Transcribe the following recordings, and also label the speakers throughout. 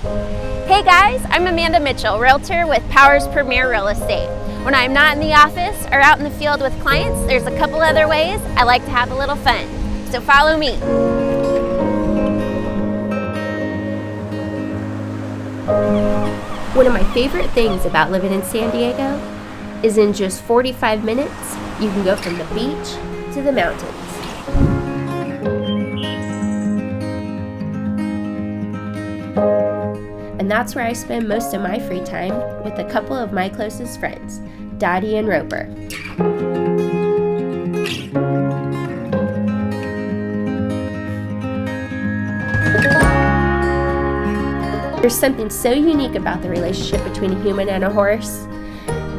Speaker 1: Hey guys, I'm Amanda Mitchell, Realtor with Powers Premier Real Estate. When I'm not in the office or out in the field with clients, there's a couple other ways I like to have a little fun. So follow me.
Speaker 2: One of my favorite things about living in San Diego is in just 45 minutes, you can go from the beach to the mountains. And that's where I spend most of my free time with a couple of my closest friends, Dottie and Roper. There's something so unique about the relationship between a human and a horse.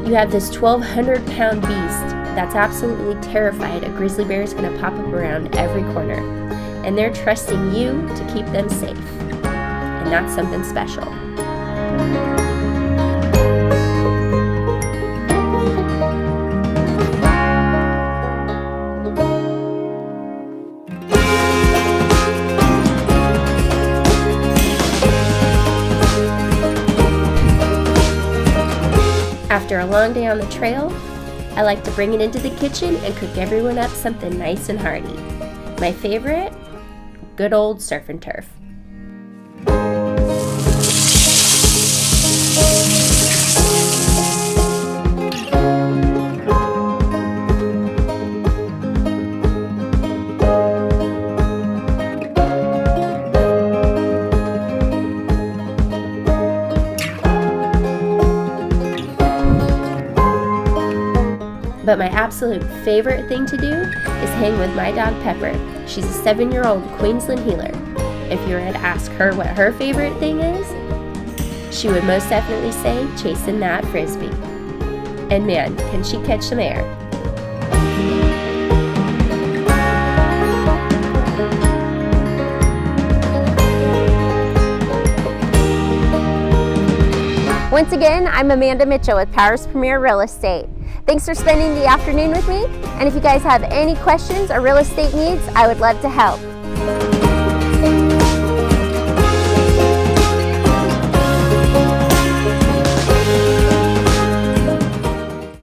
Speaker 2: You have this 1,200-pound beast that's absolutely terrified a grizzly bear is going to pop up around every corner, and they're trusting you to keep them safe. And that's something special. After a long day on the trail, I like to bring it into the kitchen and cook everyone up something nice and hearty. My favorite? Good old surf and turf. But my absolute favorite thing to do is hang with my dog Pepper. She's a 7-year-old Queensland heeler. If you were to ask her what her favorite thing is, she would most definitely say chasing that frisbee. And man, can she catch some air.
Speaker 1: Once again, I'm Amanda Mitchell with Powers Premier Real Estate. Thanks for spending the afternoon with me, and if you guys have any questions or real estate needs, I would love to help.